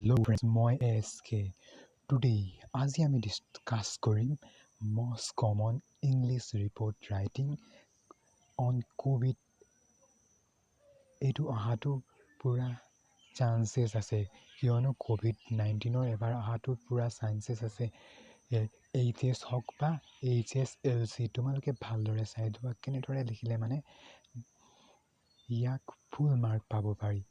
Hello friends, মই AHEC. Today, আজি আমি discuss কৰিম most common English report writing on COVID. এইটো অহাটো পুৰা chances আছে কিয়নো COVID-19 এবাৰ অহাটো পুৰা chances আছে HS হওক বা HSLC তোমালোকে ভালদৰে চাই লোৱা কেনেদৰে লিখিলে মানে ইয়াক ফুল মাৰ্ক পাব পাৰি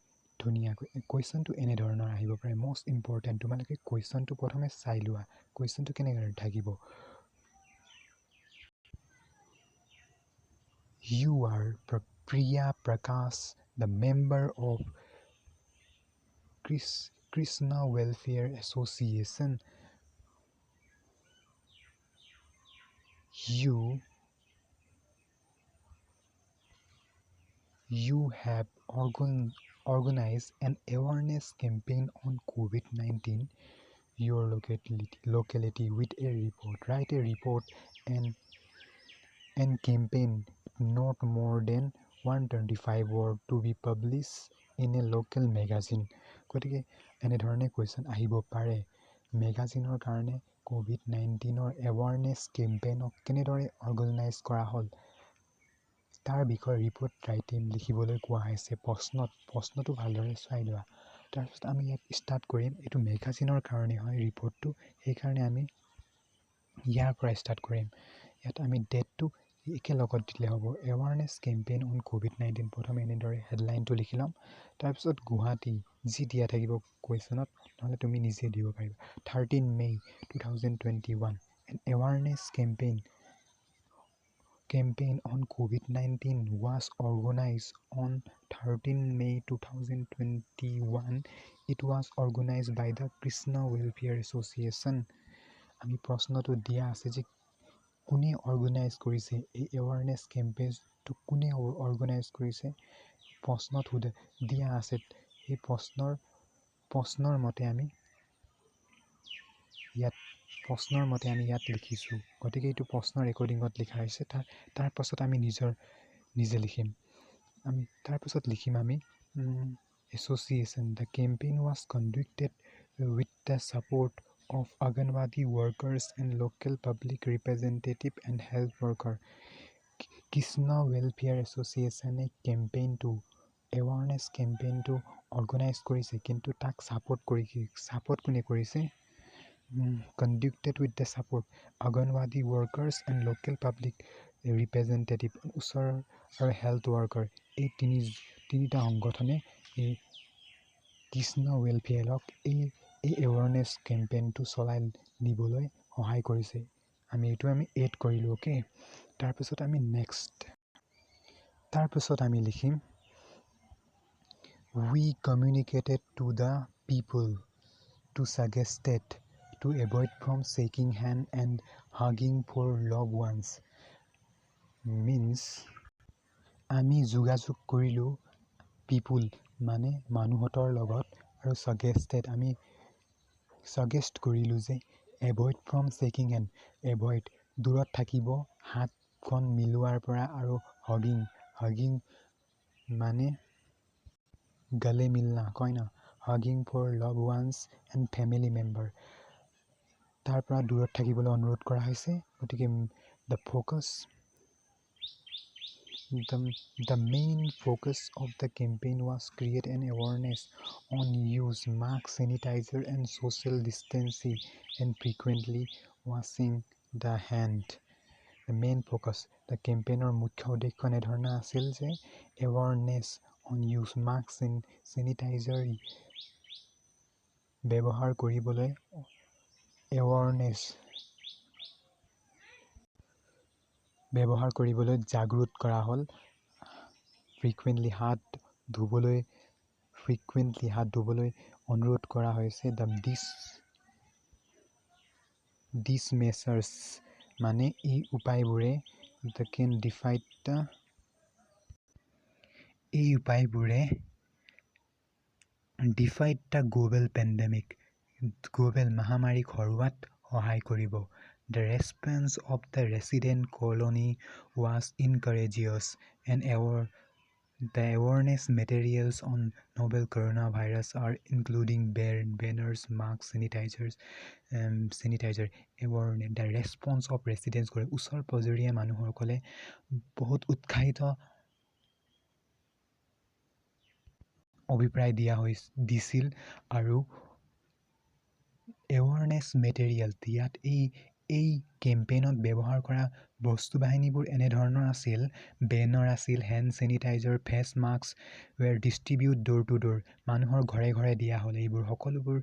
ধুনীয়াকৈ কুৱেশ্যনটো এনেধৰণৰ আহিব পাৰে most important তোমালোকে কুৱেশ্যনটো প্ৰথমে চাই লোৱা কুৱেশ্যনটো কেনেদৰে থাকিব You are Priya Prakash, the member of Krishna Welfare Association. You have organized an awareness campaign on COVID-19 your locality with a report. Write a report and campaign not more than 125 word to be published in a local magazine. গতিকে এনেধৰণে question আহিব পাৰে মেগাজিনৰ কাৰণে COVID-19 awareness কেম্পেইনক কেনেদৰে organise কৰা হ'ল তাৰ বিষয়ে ৰিপৰ্ট ৰাইটিং লিখিবলৈ কোৱা হৈছে প্ৰশ্নটো ভালদৰে চাই লোৱা তাৰপিছত আমি ইয়াত ষ্টাৰ্ট কৰিম এইটো মেগাজিনৰ কাৰণে হয় ৰিপৰ্টটো সেইকাৰণে আমি ইয়াৰ পৰা ষ্টাৰ্ট কৰিম ইয়াত আমি ডেটটো একেলগত দিলে হ'ব এৱাৰনেছ কেম্পেইন অন COVID-19 প্ৰথমে এনেদৰে হেডলাইনটো লিখি ল'ম তাৰপিছত গুৱাহাটী যি দিয়া থাকিব কুৱেশ্যনত নহ'লে তুমি নিজে দিব পাৰিবা 13 May 2021 an awareness campaign on COVID-19 was organized on 13 May 2021 it was organized by the Krishna Welfare Association আমি প্ৰশ্নটো দিয়া আছে যে কোনে অৰ্গেনাইজ কৰিছে এই এৱাৰনেছ কেম্পেইনটো কোনে অৰ্গেনাইজ কৰিছে প্ৰশ্নত দিয়া আছে এই প্ৰশ্নৰ মতে আমি ইয়াত লিখিছোঁ গতিকে এইটো প্ৰশ্নৰ ৰেকৰ্ডিঙত লিখা হৈছে তাৰ পাছত আমি নিজে লিখিম তাৰপাছত লিখিম আমি association the campaign was conducted with the support of Anganwadi workers and local public representative and health worker. Krishna Welfare Association awareness campaign to organize কৰিছে কিন্তু তাক support কোনে কৰিছে conducted with the support Anganwadi workers and local public representative ওচৰৰ আৰু health worker এই তিনিটা সংগঠনে কৃষ্ণ ৱেলফেয়াৰক এই এৱাৰনেছ কেম্পেইনটো চলাই নিবলৈ সহায় কৰিছে আমি এড কৰিলোঁ অ'কে তাৰপিছত আমি লিখিম We communicated to the people to suggested to avoid from shaking hand and hugging for loved ones means আমি যোগাযোগ কৰিলোঁ people মানে মানুহৰ লগত আৰু আমি suggest কৰিলোঁ যে avoid from shaking hand avoid দূৰত থাকিব হাতখন মিলোৱাৰ পৰা আৰু hugging মানে গলে মিলনা কয় না hugging for loved ones and family member তাৰ পৰা দূৰত থাকিবলৈ অনুৰোধ কৰা হৈছে গতিকে The main focus of the campaign was create an awareness on use mask, sanitizer and social distancing and frequently washing the hand. The main focus, the campaigner মুখ্য উদ্দেশ্য এনেধৰণৰ আছিল যে awareness on use mask and sanitizer ব্যৱহাৰ কৰিবলৈ জাগৃত কৰা হ'ল frequently হাত ধুবলৈ অনুৰোধ কৰা হৈছে these measures মানে এই উপায়বোৰে defied the global pandemic global মহামাৰীক হৰুৱাত সহায় কৰিব The response of the resident colony was encourageous and The awareness materials on novel coronavirus are including banners, masks, sanitizer awareness. The response of residents কৰে ওচৰ পজৰীয়া মানুহসকলে বহুত উৎসাহিত অভিপ্ৰায় দিছিল আৰু এৱাৰনেছ মেটেৰিয়েল ইয়াত এই কেম্পেইনত ব্যৱহাৰ কৰা বস্তু বাহিনীবোৰ এনেধৰণৰ আছিল বেনাৰ আছিল hand sanitiser face mask wear distribute door to door মানুহৰ ঘৰে ঘৰে দিয়া হ'ল এইবোৰ সকলোবোৰ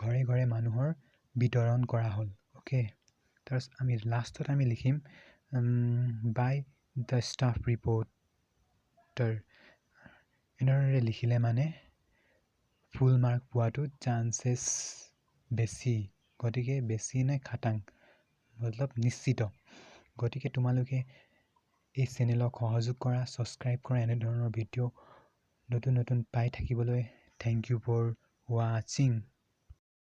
ঘৰে ঘৰে মানুহৰ বিতৰণ কৰা হ'ল অ'কে তাৰপিছত আমি লাষ্টত আমি লিখিম বাই দ্য ষ্টাফ ৰিপৰ্টাৰ এনেদৰে লিখিলে মানে ফুল মাৰ্ক পোৱাটো চান্সেছ বেছি গতিকে বেছি নে খাটাং মতলব নিশ্চিত গতিকে তোমালোকে এই চেনেলক সহযোগ কৰা ছাবস্ক্ৰাইব কৰা এনেধৰণৰ ভিডিঅ' নতুন নতুন পাই থাকিবলৈ থেংক ইউ ফৰ ৱাচিং